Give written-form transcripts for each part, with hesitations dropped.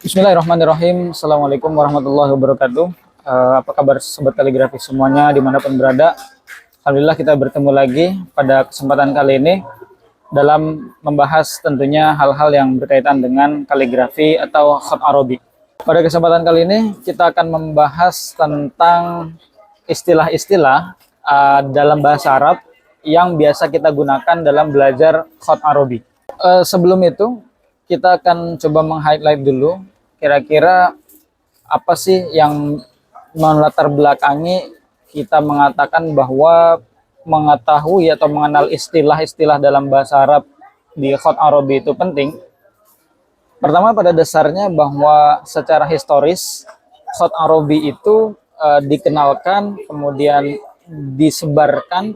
Bismillahirrahmanirrahim. Assalamualaikum warahmatullahi wabarakatuh. Apa kabar sobat kaligrafi semuanya dimanapun berada? Alhamdulillah kita bertemu lagi pada kesempatan kali ini dalam membahas tentunya hal-hal yang berkaitan dengan kaligrafi atau khat Arabi. Pada kesempatan kali ini kita akan membahas tentang istilah-istilah dalam bahasa Arab yang biasa kita gunakan dalam belajar khat Arabi. Sebelum itu kita akan coba meng-highlight dulu kira-kira apa sih yang melatar belakangi kita mengatakan bahwa mengetahui atau mengenal istilah-istilah dalam bahasa Arab di khat Arabi itu penting. Pertama, pada dasarnya bahwa secara historis khat Arabi itu dikenalkan kemudian disebarkan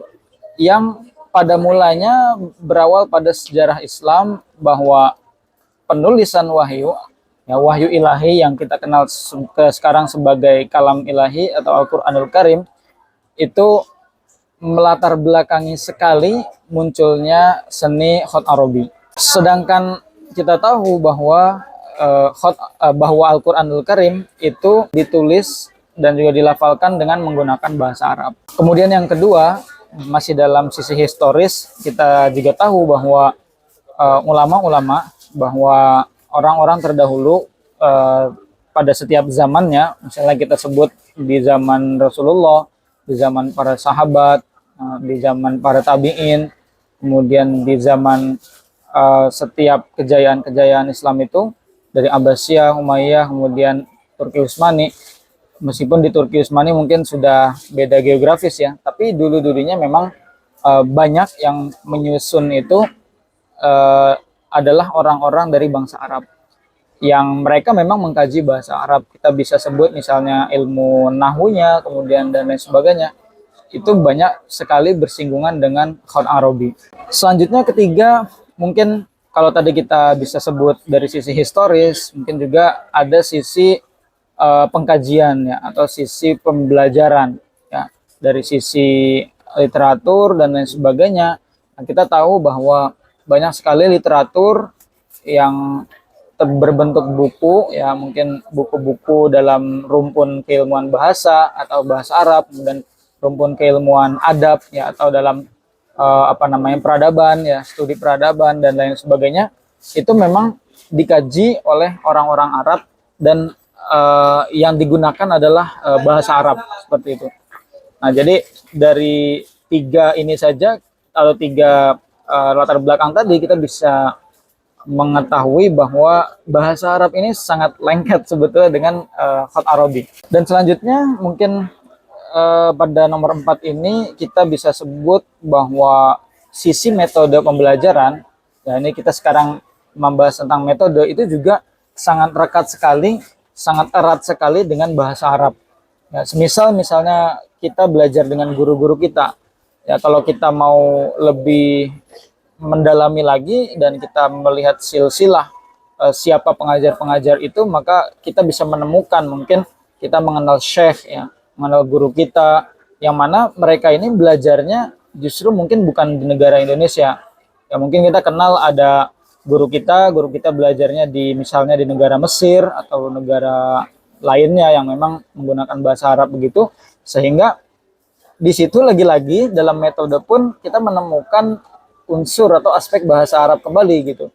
yang pada mulanya berawal pada sejarah Islam bahwa penulisan wahyu, ya, wahyu ilahi yang kita kenal sekarang sebagai kalam ilahi atau Al-Quranul Karim, itu melatar belakangi sekali munculnya seni khat Arabi. Sedangkan kita tahu bahwa bahwa Al-Quranul Karim itu ditulis dan juga dilafalkan dengan menggunakan bahasa Arab. Kemudian yang kedua, masih dalam sisi historis, kita juga tahu bahwa ulama-ulama, bahwa orang-orang terdahulu pada setiap zamannya, misalnya kita sebut di zaman Rasulullah, di zaman para sahabat, di zaman para tabi'in, kemudian di zaman setiap kejayaan-kejayaan Islam itu dari Abbasiyah, Umayyah, kemudian Turki Utsmani. Meskipun di Turki Utsmani mungkin sudah beda geografis ya, tapi dulu-dulunya memang banyak yang menyusun itu adalah orang-orang dari bangsa Arab yang mereka memang mengkaji bahasa Arab. Kita bisa sebut misalnya ilmu nahwunya, kemudian dan lain sebagainya. Itu banyak sekali bersinggungan dengan khat Arabi. Selanjutnya ketiga, mungkin kalau tadi kita bisa sebut dari sisi historis, mungkin juga ada sisi pengkajian ya, atau sisi pembelajaran ya, dari sisi literatur dan lain sebagainya. Nah, kita tahu bahwa banyak sekali literatur yang berbentuk buku ya, mungkin buku-buku dalam rumpun keilmuan bahasa atau bahasa Arab, kemudian rumpun keilmuan adab ya, atau dalam peradaban ya, studi peradaban dan lain sebagainya. Itu memang dikaji oleh orang-orang Arab dan yang digunakan adalah bahasa Arab seperti itu. Nah, jadi dari tiga ini saja atau tiga latar belakang tadi kita bisa mengetahui bahwa bahasa Arab ini sangat lengket sebetulnya dengan khat Arabi. Dan selanjutnya mungkin pada nomor 4 ini kita bisa sebut bahwa sisi metode pembelajaran, ya ini kita sekarang membahas tentang metode, itu juga sangat rekat sekali, sangat erat sekali dengan bahasa Arab. Ya, misalnya kita belajar dengan guru-guru kita. Ya, kalau kita mau lebih mendalami lagi dan kita melihat silsilah siapa pengajar-pengajar itu, maka kita bisa menemukan, mungkin kita mengenal syekh ya, mengenal guru kita, yang mana mereka ini belajarnya justru mungkin bukan di negara Indonesia. Ya, mungkin kita kenal ada guru kita belajarnya di misalnya di negara Mesir atau negara lainnya yang memang menggunakan bahasa Arab begitu, sehingga di situ lagi-lagi dalam metode pun kita menemukan unsur atau aspek bahasa Arab kembali gitu.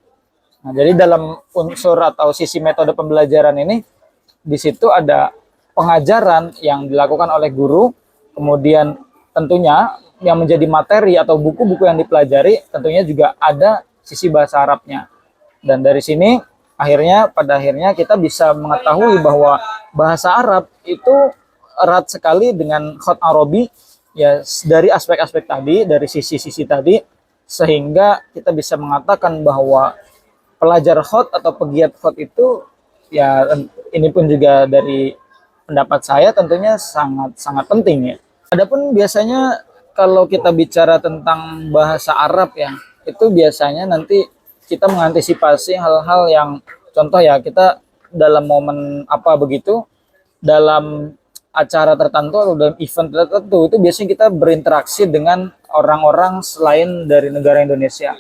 Nah, jadi dalam unsur atau sisi metode pembelajaran ini, di situ ada pengajaran yang dilakukan oleh guru, kemudian tentunya yang menjadi materi atau buku-buku yang dipelajari tentunya juga ada sisi bahasa Arabnya. Dan dari sini pada akhirnya kita bisa mengetahui bahwa bahasa Arab itu erat sekali dengan khat Arabi ya, dari aspek-aspek tadi, dari sisi-sisi tadi, sehingga kita bisa mengatakan bahwa pelajar khat atau pegiat khat itu ya, ini pun juga dari pendapat saya tentunya sangat penting ya. Adapun biasanya kalau kita bicara tentang bahasa Arab ya, itu biasanya nanti kita mengantisipasi hal-hal yang contoh ya, kita dalam momen apa begitu, dalam acara tertentu atau dalam event tertentu, itu biasanya kita berinteraksi dengan orang-orang selain dari negara Indonesia.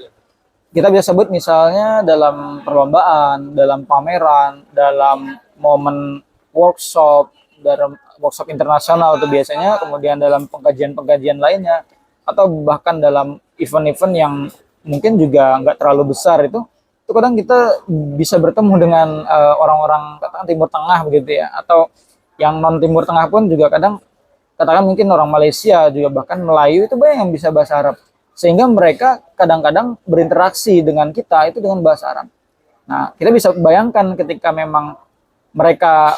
kita bisa sebut misalnya dalam perlombaan, dalam pameran, dalam momen workshop, dalam workshop internasional itu biasanya, kemudian dalam pengkajian-pengkajian lainnya, atau bahkan dalam event-event yang mungkin juga nggak terlalu besar itu kadang kita bisa bertemu dengan orang-orang katakan Timur Tengah begitu ya, atau yang non Timur Tengah pun juga kadang katakan mungkin orang Malaysia juga bahkan Melayu itu banyak yang bisa bahasa Arab, sehingga mereka kadang-kadang berinteraksi dengan kita itu dengan bahasa Arab. Nah, kita bisa bayangkan ketika memang mereka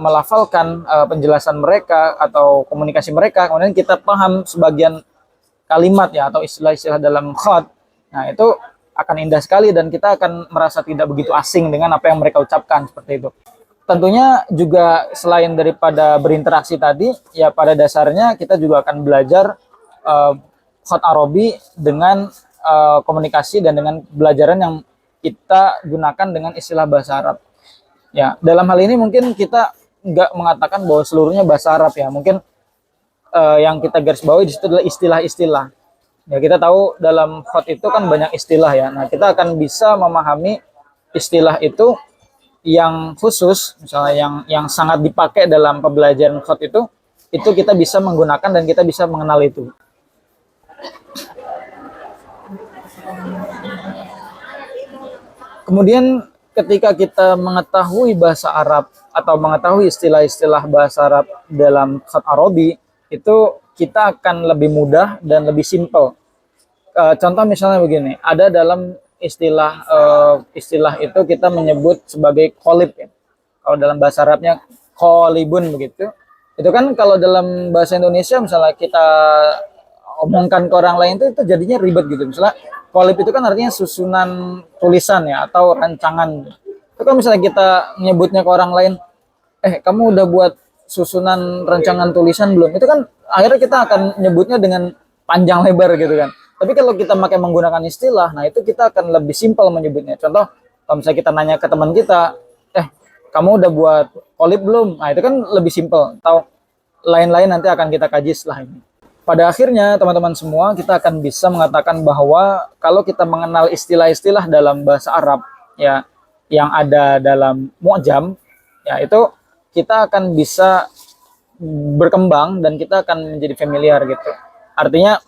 melafalkan penjelasan mereka atau komunikasi mereka, kemudian kita paham sebagian kalimat ya atau istilah-istilah dalam khat. Nah, itu akan indah sekali dan kita akan merasa tidak begitu asing dengan apa yang mereka ucapkan seperti itu. Tentunya juga selain daripada berinteraksi tadi, ya pada dasarnya kita juga akan belajar khat Arabi dengan komunikasi dan dengan belajaran yang kita gunakan dengan istilah bahasa Arab. Ya, dalam hal ini mungkin kita nggak mengatakan bahwa seluruhnya bahasa Arab ya. Mungkin yang kita garis bawahi di situ adalah istilah-istilah. Ya, kita tahu dalam khat itu kan banyak istilah ya. Nah, kita akan bisa memahami istilah itu yang khusus, misalnya yang sangat dipakai dalam pembelajaran khat itu kita bisa menggunakan dan kita bisa mengenal itu. Kemudian ketika kita mengetahui bahasa Arab atau mengetahui istilah-istilah bahasa Arab dalam khat Arabi, itu kita akan lebih mudah dan lebih simpel. Contoh misalnya begini, ada dalam istilah itu kita menyebut sebagai kolib ya. Kalau dalam bahasa Arabnya kolibun begitu. Itu kan kalau dalam bahasa Indonesia misalnya kita omongkan ke orang lain itu jadinya ribet gitu. Misalnya kolib itu kan artinya susunan tulisan ya atau rancangan. Itu kan misalnya kita nyebutnya ke orang lain, kamu udah buat susunan rancangan tulisan belum? Itu kan akhirnya kita akan nyebutnya dengan panjang lebar gitu kan. Tapi kalau kita pakai menggunakan istilah, nah itu kita akan lebih simpel menyebutnya. Contoh, kalau misalnya kita nanya ke teman kita, kamu udah buat kolib belum? Nah itu kan lebih simpel. Atau lain-lain nanti akan kita kaji setelah ini. Pada akhirnya teman-teman semua kita akan bisa mengatakan bahwa kalau kita mengenal istilah-istilah dalam bahasa Arab ya yang ada dalam mu'jam, ya itu kita akan bisa berkembang dan kita akan menjadi familiar gitu. Artinya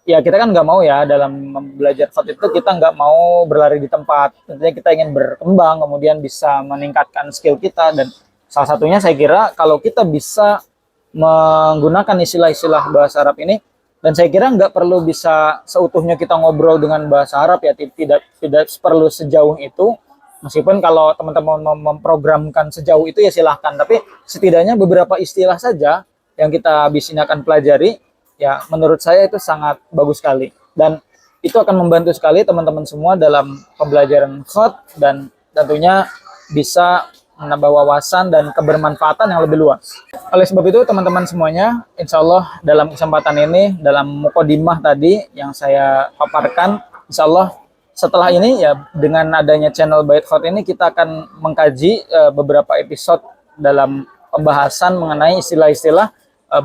ya kita kan nggak mau ya dalam belajar khat itu kita nggak mau berlari di tempat. Tentunya kita ingin berkembang, kemudian bisa meningkatkan skill kita, dan salah satunya saya kira kalau kita bisa menggunakan istilah-istilah bahasa Arab ini, dan saya kira nggak perlu bisa seutuhnya kita ngobrol dengan bahasa Arab ya, tidak perlu sejauh itu. Meskipun kalau teman-teman memprogramkan sejauh itu ya silahkan, tapi setidaknya beberapa istilah saja yang kita habis ini akan pelajari, ya menurut saya itu sangat bagus sekali. Dan itu akan membantu sekali teman-teman semua dalam pembelajaran khat dan tentunya bisa menambah wawasan dan kebermanfaatan yang lebih luas. Oleh sebab itu teman-teman semuanya, insya Allah dalam kesempatan ini, dalam mukodimah tadi yang saya paparkan, insya Allah setelah ini ya dengan adanya channel Bait Khat ini kita akan mengkaji beberapa episode dalam pembahasan mengenai istilah-istilah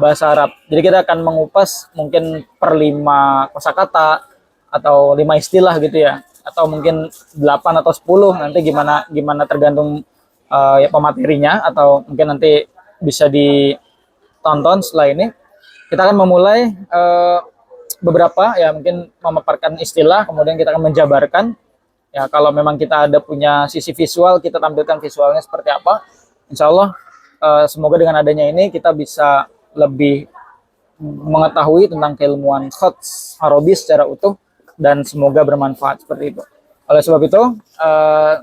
bahasa Arab. Jadi kita akan mengupas mungkin per 5 kosakata atau 5 istilah gitu ya, atau mungkin 8 atau 10 nanti gimana tergantung ya pematerinya, atau mungkin nanti bisa ditonton setelah ini. Kita akan memulai beberapa ya mungkin memaparkan istilah, kemudian kita akan menjabarkan ya, kalau memang kita ada punya sisi visual kita tampilkan visualnya seperti apa. Insya Allah semoga dengan adanya ini kita bisa lebih mengetahui tentang keilmuan khat Arabi secara utuh dan semoga bermanfaat seperti itu. Oleh sebab itu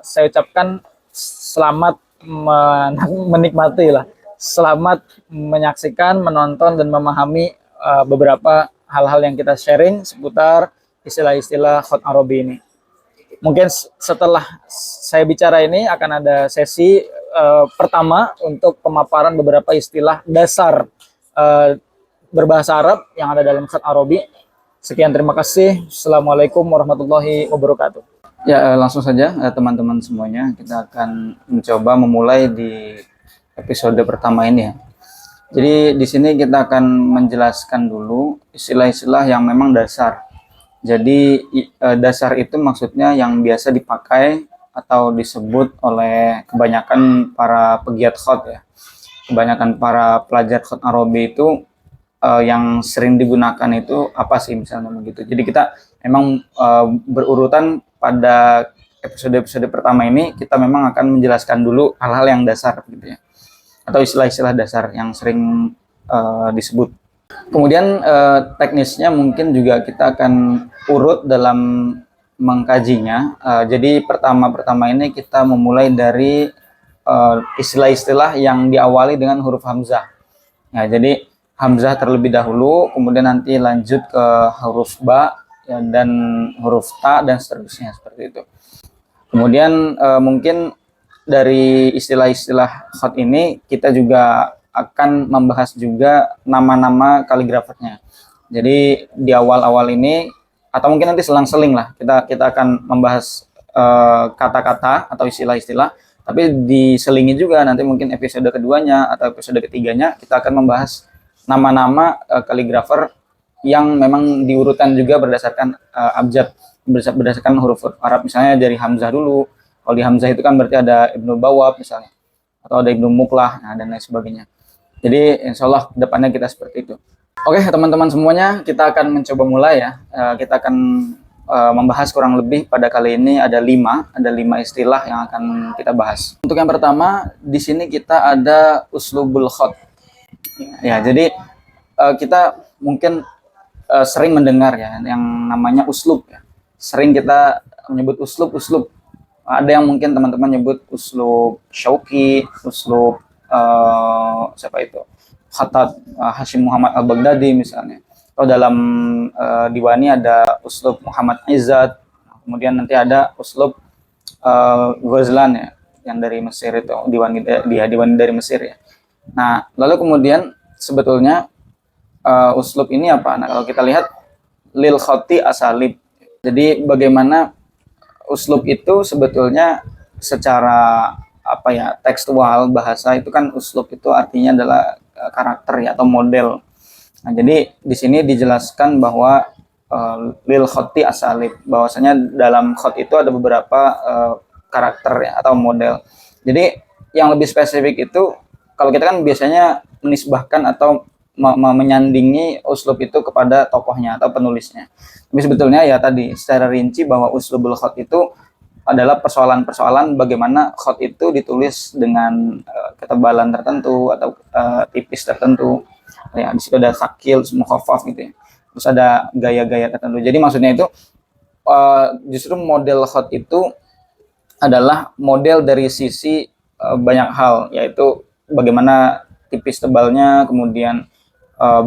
saya ucapkan selamat menikmati lah, selamat menyaksikan, menonton dan memahami beberapa hal-hal yang kita sharing seputar istilah-istilah khat Arabi ini. Mungkin setelah saya bicara ini akan ada sesi pertama untuk pemaparan beberapa istilah dasar berbahasa Arab yang ada dalam khat Arabi. Sekian, terima kasih. Assalamualaikum warahmatullahi wabarakatuh. Ya, langsung saja teman-teman semuanya, kita akan mencoba memulai di episode pertama ini ya. Jadi di sini kita akan menjelaskan dulu istilah-istilah yang memang dasar. Jadi dasar itu maksudnya yang biasa dipakai atau disebut oleh kebanyakan para pegiat khot ya. Kebanyakan para pelajar khot Arabi itu yang sering digunakan itu apa sih misalnya begitu. Jadi kita memang berurutan pada episode-episode pertama ini kita memang akan menjelaskan dulu hal-hal yang dasar gitu ya. Atau istilah-istilah dasar yang sering disebut. Kemudian teknisnya mungkin juga kita akan urut dalam mengkajinya. Jadi pertama-pertama ini kita memulai dari istilah-istilah yang diawali dengan huruf hamzah. Nah, jadi hamzah terlebih dahulu, kemudian nanti lanjut ke huruf ba ya, dan huruf ta dan seterusnya seperti itu. Kemudian mungkin dari istilah-istilah khot ini kita juga akan membahas juga nama-nama kaligrafernya. Jadi di awal-awal ini atau mungkin nanti selang-seling lah kita akan membahas kata-kata atau istilah-istilah, tapi diselingi juga nanti mungkin episode keduanya atau episode ketiganya kita akan membahas nama-nama kaligrafer yang memang diurutkan juga berdasarkan abjad, berdasarkan huruf Arab, misalnya dari hamzah dulu. Kalau di hamzah itu kan berarti ada Ibnu Bawab misalnya, atau ada Ibnu Muklah, nah, dan lain sebagainya. Jadi insya Allah depannya kita seperti itu. Oke teman-teman semuanya, kita akan mencoba mulai ya. Kita akan membahas kurang lebih pada kali ini ada lima istilah yang akan kita bahas. Untuk yang pertama, di sini kita ada uslubul khot. Ya, jadi kita mungkin sering mendengar ya yang namanya uslub ya. Sering kita menyebut uslub. Ada yang mungkin teman-teman nyebut uslub Syauqi, uslub siapa itu? Khattab Hashim Muhammad Al-Baghdadi misalnya. Atau dalam Diwani ada uslub Muhammad Izzat. Kemudian nanti ada uslub Ghazlan ya, yang dari Mesir itu, Diwani dari Mesir ya. Nah, lalu kemudian sebetulnya uslub ini apa? Nah, kalau kita lihat lil khoti asalib. Jadi bagaimana uslub itu sebetulnya secara apa ya, tekstual bahasa itu kan uslub itu artinya adalah karakter ya atau model. Nah, jadi di sini dijelaskan bahwa lil khoti asalib, bahwasanya dalam khot itu ada beberapa karakter ya atau model. Jadi yang lebih spesifik itu kalau kita kan biasanya menisbahkan atau menyandingi uslub itu kepada tokohnya atau penulisnya. Tapi sebetulnya ya tadi secara rinci bahwa uslubul khot itu adalah persoalan-persoalan bagaimana khot itu ditulis dengan ketebalan tertentu atau tipis tertentu. Ya, di situ ada sakil, mukhaffaf gitu ya. Terus ada gaya-gaya tertentu. Jadi maksudnya itu justru model khot itu adalah model dari sisi banyak hal, yaitu bagaimana tipis tebalnya, kemudian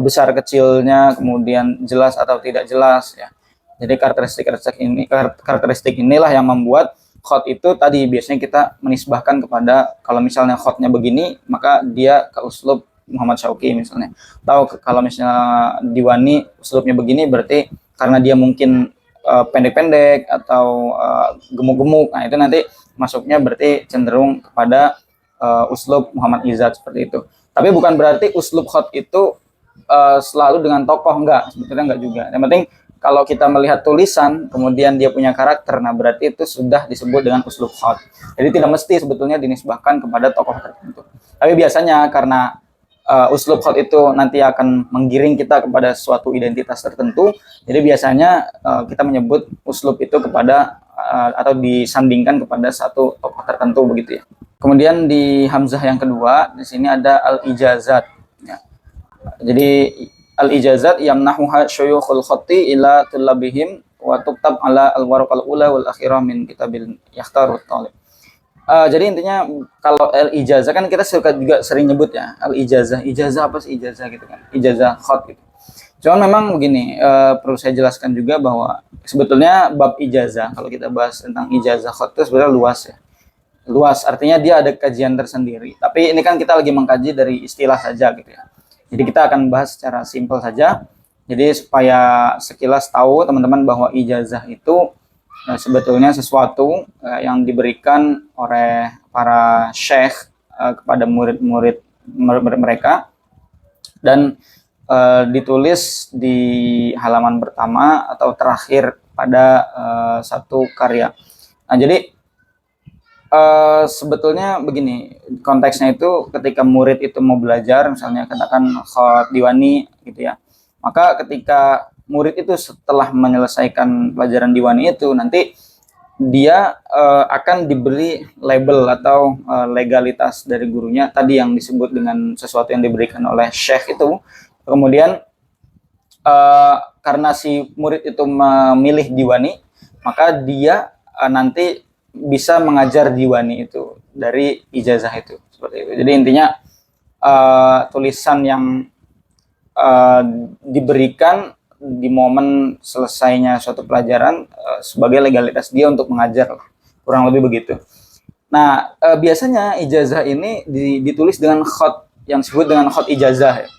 besar kecilnya, kemudian jelas atau tidak jelas ya. Jadi karakteristik inilah yang membuat khot itu tadi biasanya kita menisbahkan kepada, kalau misalnya khotnya begini maka dia ke uslub Muhammad Syauqi misalnya. Atau kalau misalnya Diwani uslubnya begini berarti karena dia mungkin pendek-pendek atau gemuk-gemuk. Nah, itu nanti masuknya berarti cenderung kepada uslub Muhammad Izzat seperti itu. Tapi bukan berarti uslub khot itu selalu dengan tokoh, enggak, sebetulnya enggak juga. Yang penting kalau kita melihat tulisan kemudian dia punya karakter, nah berarti itu sudah disebut dengan uslub khot. Jadi tidak mesti sebetulnya dinisbahkan kepada tokoh tertentu. Tapi biasanya karena uslub khot itu nanti akan menggiring kita kepada suatu identitas tertentu, jadi biasanya kita menyebut uslub itu kepada atau disandingkan kepada satu tokoh tertentu begitu ya. Kemudian di hamzah yang kedua di sini ada al-ijazat ya. Jadi al-ijazat yamnahuha syuyukhul khatti ila tullabihim wa tuktab ala al-warqal ula wal akhirah min kitabil yakhtarut talib. Jadi intinya kalau al-ijazah kan kita suka juga sering nyebut ya, al-ijazah. Ijazah apa sih ijazah gitu kan? Ijazah khot gitu. Cuman memang begini, perlu saya jelaskan juga bahwa sebetulnya bab ijazah, kalau kita bahas tentang ijazah khot itu sebenarnya luas ya. Luas artinya dia ada kajian tersendiri. Tapi ini kan kita lagi mengkaji dari istilah saja gitu ya. Jadi kita akan bahas secara simpel saja. Jadi supaya sekilas tahu teman-teman bahwa ijazah itu sebetulnya sesuatu yang diberikan oleh para syekh kepada murid-murid mereka, dan ditulis di halaman pertama atau terakhir pada satu karya. Nah, jadi sebetulnya begini, konteksnya itu ketika murid itu mau belajar, misalnya katakan khat diwani gitu ya, maka ketika murid itu setelah menyelesaikan pelajaran diwani itu, nanti dia akan diberi label atau legalitas dari gurunya tadi yang disebut dengan sesuatu yang diberikan oleh syekh itu. Kemudian karena si murid itu memilih diwani, maka dia nanti bisa mengajar diwani itu dari ijazah itu, seperti itu. Jadi intinya tulisan yang diberikan di momen selesainya suatu pelajaran sebagai legalitas dia untuk mengajar, kurang lebih begitu. Nah, biasanya ijazah ini ditulis dengan khat yang disebut dengan khat ijazah ya.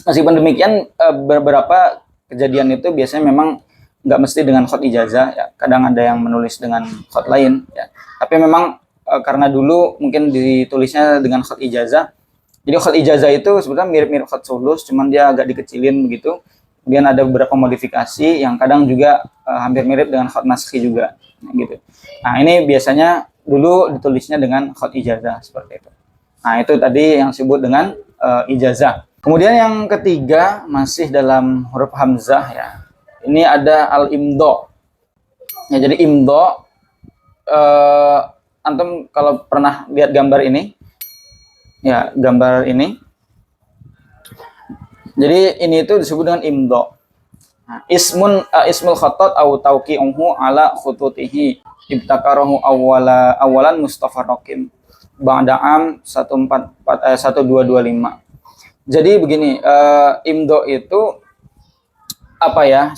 Meskipun demikian, beberapa kejadian itu biasanya memang nggak mesti dengan khat ijazah ya, kadang ada yang menulis dengan khat lain ya, tapi memang karena dulu mungkin ditulisnya dengan khat ijazah, jadi khat ijazah itu sebenarnya mirip-mirip khat sulus, cuman dia agak dikecilin begitu. Kemudian ada beberapa modifikasi yang kadang juga hampir mirip dengan khat naskhi juga gitu. Nah, ini biasanya dulu ditulisnya dengan khat ijazah seperti itu. Nah, itu tadi yang disebut dengan ijazah. Kemudian yang ketiga masih dalam huruf hamzah ya. Ini ada al-imdo. Ya, jadi imdo, antum kalau pernah lihat gambar ini, ya gambar ini. Jadi ini itu disebut dengan imdo. Nah, ismul khatat au tauqi'uhu ala khututihi ibtakarahu awalan mustafarraqin ba'da'am 1225. Jadi begini, imdo itu apa ya,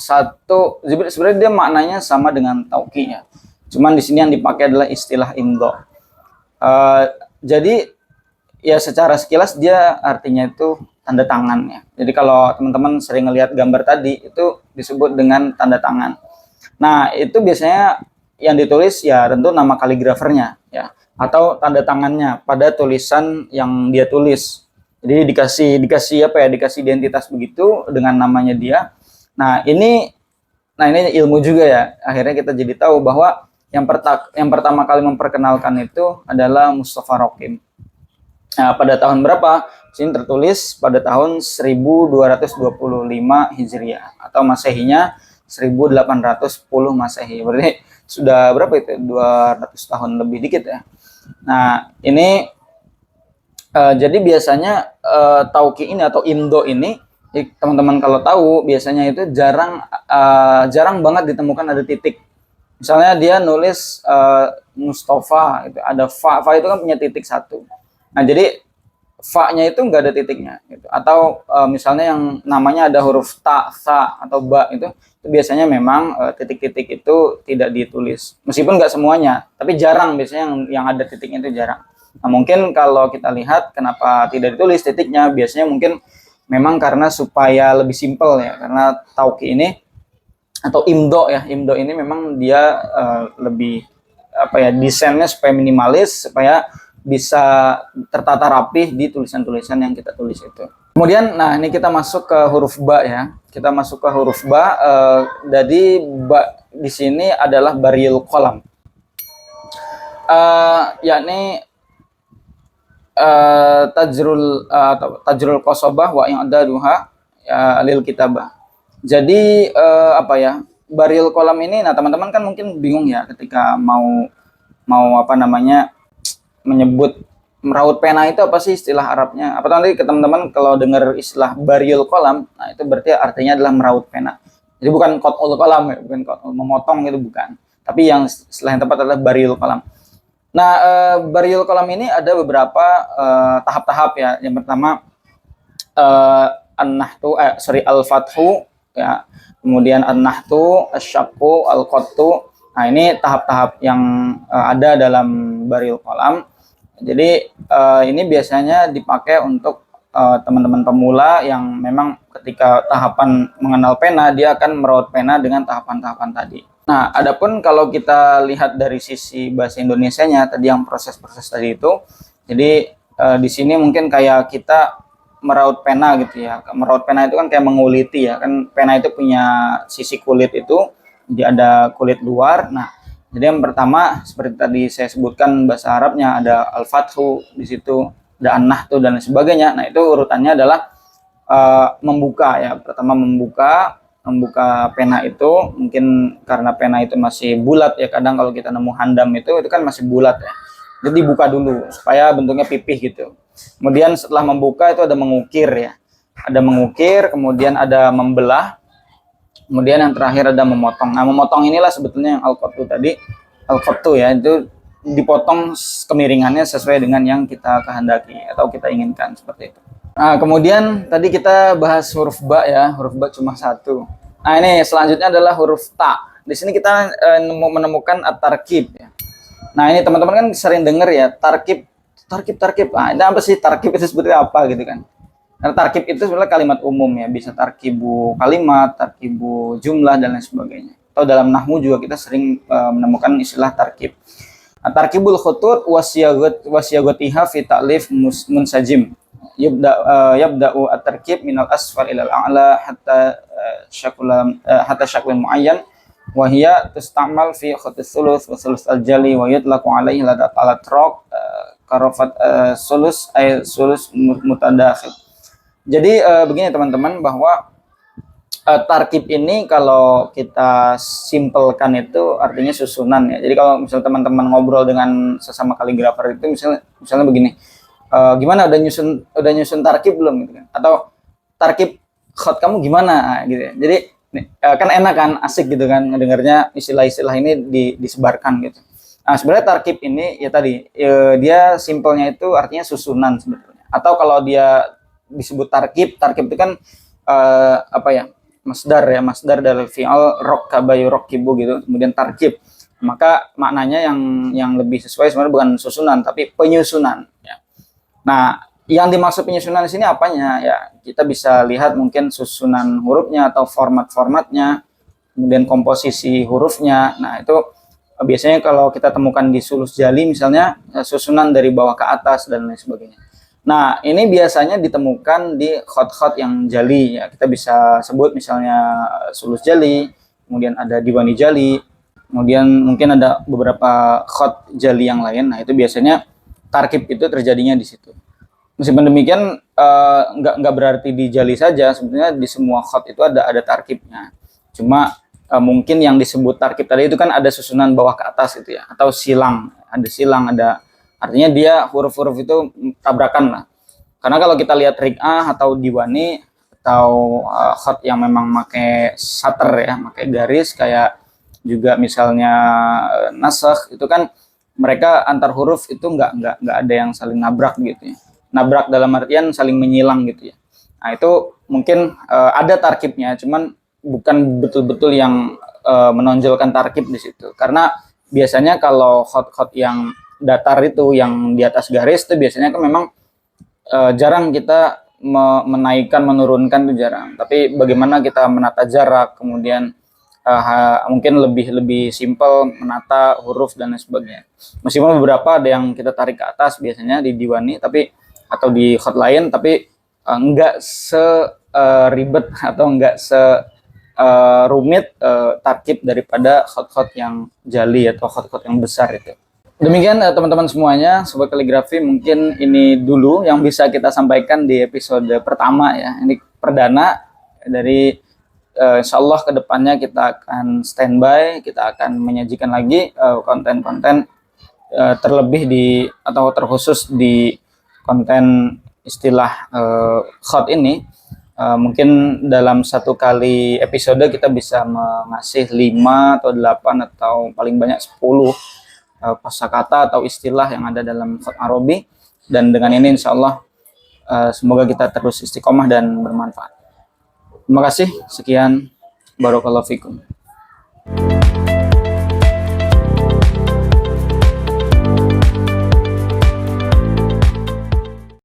sebenarnya dia maknanya sama dengan tauqi ya, cuman di sini yang dipakai adalah istilah imdo. Jadi ya secara sekilas dia artinya itu tanda tangan ya. Jadi kalau teman-teman sering ngelihat gambar tadi itu disebut dengan tanda tangan. Nah, itu biasanya yang ditulis ya tentu nama kaligrafernya ya, atau tanda tangannya pada tulisan yang dia tulis. Jadi dikasih apa ya, dikasih identitas begitu dengan namanya dia. Nah ini ilmu juga ya. Akhirnya kita jadi tahu bahwa yang pertama kali memperkenalkan itu adalah Mustafarraqin. Nah, pada tahun berapa? Sini tertulis pada tahun 1225 Hijriah atau Masehinya 1810 Masehi. Berarti sudah berapa itu? 200 tahun lebih dikit ya. Nah, ini jadi biasanya tauqi ini atau imdo ini, teman-teman kalau tahu biasanya itu jarang banget ditemukan ada titik. Misalnya dia nulis Mustafa, itu ada fa itu kan punya titik satu. Nah, jadi fa-nya itu nggak ada titiknya gitu. Atau misalnya yang namanya ada huruf ta, sa atau ba itu biasanya memang titik-titik itu tidak ditulis. Meskipun nggak semuanya, tapi jarang, biasanya yang ada titiknya itu jarang. Nah, mungkin kalau kita lihat kenapa tidak ditulis titiknya, biasanya mungkin memang karena supaya lebih simpel ya, karena tauqi ini atau imdo ya, imdo ini memang dia lebih apa ya, desainnya supaya minimalis, supaya bisa tertata rapih di tulisan-tulisan yang kita tulis itu. Kemudian, nah ini kita masuk ke huruf ba ya, kita masuk ke huruf ba. Jadi ba di sini adalah baril qalam, yakni tajrul qasobah wa yang ada duha ya, lil kitabah. Jadi apa ya, baril kolam ini, nah teman-teman kan mungkin bingung ya ketika mau apa namanya menyebut meraut pena itu apa sih istilah Arabnya. Apa nanti ke teman-teman kalau dengar istilah baril kolam, nah itu berarti artinya adalah meraut pena. Jadi bukan qat'ul kolam ya, bukan memotong itu, bukan. Tapi yang istilah yang tepat adalah baril kolam. Nah, baril kolam ini ada beberapa tahap-tahap ya. Yang pertama al-fathu ya, kemudian an-nahtu, asy-syaqqu, al-qattu. Nah, ini tahap-tahap yang ada dalam baril kolam. Jadi ini biasanya dipakai untuk teman-teman pemula yang memang ketika tahapan mengenal pena, dia akan meraut pena dengan tahapan-tahapan tadi. Nah, adapun kalau kita lihat dari sisi bahasa Indonesianya tadi yang proses-proses tadi itu, jadi di sini mungkin kayak kita meraut pena gitu ya. Meraut pena itu kan kayak menguliti ya, kan pena itu punya sisi kulit itu, jadi ada kulit luar. Nah, jadi yang pertama seperti tadi saya sebutkan bahasa Arabnya ada al-fathu di situ, ada an-nahtu dan lain sebagainya. Nah, itu urutannya adalah membuka ya. Pertama membuka pena itu, mungkin karena pena itu masih bulat ya, kadang kalau kita nemu handam itu kan masih bulat ya. Jadi dibuka dulu supaya bentuknya pipih gitu. Kemudian setelah membuka itu ada mengukir ya. Ada mengukir, kemudian ada membelah, kemudian yang terakhir ada memotong. Nah, memotong inilah sebetulnya yang al-qattu tadi. Al-qattu ya, itu dipotong kemiringannya sesuai dengan yang kita kehendaki atau kita inginkan seperti itu. Nah, kemudian tadi kita bahas huruf ba ya, huruf ba cuma satu. Nah, ini selanjutnya adalah huruf ta. Di sini kita menemukan at-tarkib ya. Nah, ini teman-teman kan sering dengar ya, tarkib. Nah, ini apa sih tarkib itu sebetulnya apa gitu kan? Karena tarkib itu sebenarnya kalimat umum ya, bisa tarkibu kalimat, tarkibu jumlah dan lain sebagainya. Atau dalam nahwu juga kita sering menemukan istilah tarkib. Nah, tarkibul khutut wasiyagatiha fi ta'lif munsajim. Yabda'u at-tarkib minal asfal ilal a'la hatta syaklun muayyan. Wahia tustamal fi khutus sulus wa sulus al-jali wa yutlaqu alaihi ladat al-atraq karofat sulus ay sulus mutadakhil. Jadi begini teman-teman, bahwa tarkib ini kalau kita simpelkan itu artinya susunan ya. Jadi kalau misalnya teman-teman ngobrol dengan sesama kaligrafer itu misalnya begini, gimana udah nyusun tarkib belum gitu kan? Atau tarkib khot kamu gimana gitu ya. Jadi kan enak kan, asik gitu kan ngedengarnya istilah-istilah ini disebarkan gitu. Nah, sebenarnya tarkib ini ya tadi dia simpelnya itu artinya susunan sebetulnya. Atau kalau dia disebut tarkib itu kan apa ya? Masdar dari fi'al rakkaba yurakkibu gitu. Kemudian tarkib. Maka maknanya yang lebih sesuai sebenarnya bukan susunan tapi penyusunan ya. Nah, yang dimaksud penyusunan di sini apanya ya, kita bisa lihat mungkin susunan hurufnya atau formatnya, kemudian komposisi hurufnya. Nah, itu biasanya kalau kita temukan di sulus jali misalnya, susunan dari bawah ke atas dan lain sebagainya. Nah, ini biasanya ditemukan di khot-khot yang jali ya. Kita bisa sebut misalnya sulus jali, kemudian ada diwani jali, kemudian mungkin ada beberapa khot jali yang lain. Nah, itu biasanya tarkib itu terjadinya di situ. Meskipun demikian nggak berarti di jali saja, sebenarnya di semua khot itu ada tarkibnya. Cuma mungkin yang disebut tarkib tadi itu kan ada susunan bawah ke atas gitu ya, atau silang, ada artinya dia huruf-huruf itu tabrakan lah. Karena kalau kita lihat riq'ah atau diwani atau khot yang memang pakai sater ya, pakai garis, kayak juga misalnya nasakh itu kan mereka antar huruf itu nggak ada yang saling nabrak gitu ya. Nabrak dalam artian saling menyilang gitu ya. Nah, itu mungkin ada tarkibnya, cuman bukan betul-betul yang menonjolkan tarkib di situ. Karena biasanya kalau khot-khot yang datar itu, yang di atas garis itu biasanya kan memang jarang kita menaikkan, menurunkan itu jarang. Tapi bagaimana kita menata jarak, kemudian mungkin lebih simpel menata huruf dan lain sebagainya. Meskipun beberapa ada yang kita tarik ke atas biasanya di diwani, tapi atau di khot lain, tapi enggak ribet atau enggak rumit tarkib daripada khot-khot yang jali atau khot-khot yang besar itu. Demikian teman-teman semuanya, sobat kaligrafi, mungkin ini dulu yang bisa kita sampaikan di episode pertama ya. Ini perdana dari insya Allah kedepannya kita akan standby, kita akan menyajikan lagi konten-konten terlebih atau terkhusus di konten istilah khot ini. Mungkin dalam satu kali episode kita bisa mengasih 5 atau 8 atau paling banyak 10 kosakata atau istilah yang ada dalam khot Arabi. Dan dengan ini insya Allah semoga kita terus istiqomah dan bermanfaat. Terima kasih, sekian, barakallahu fikum.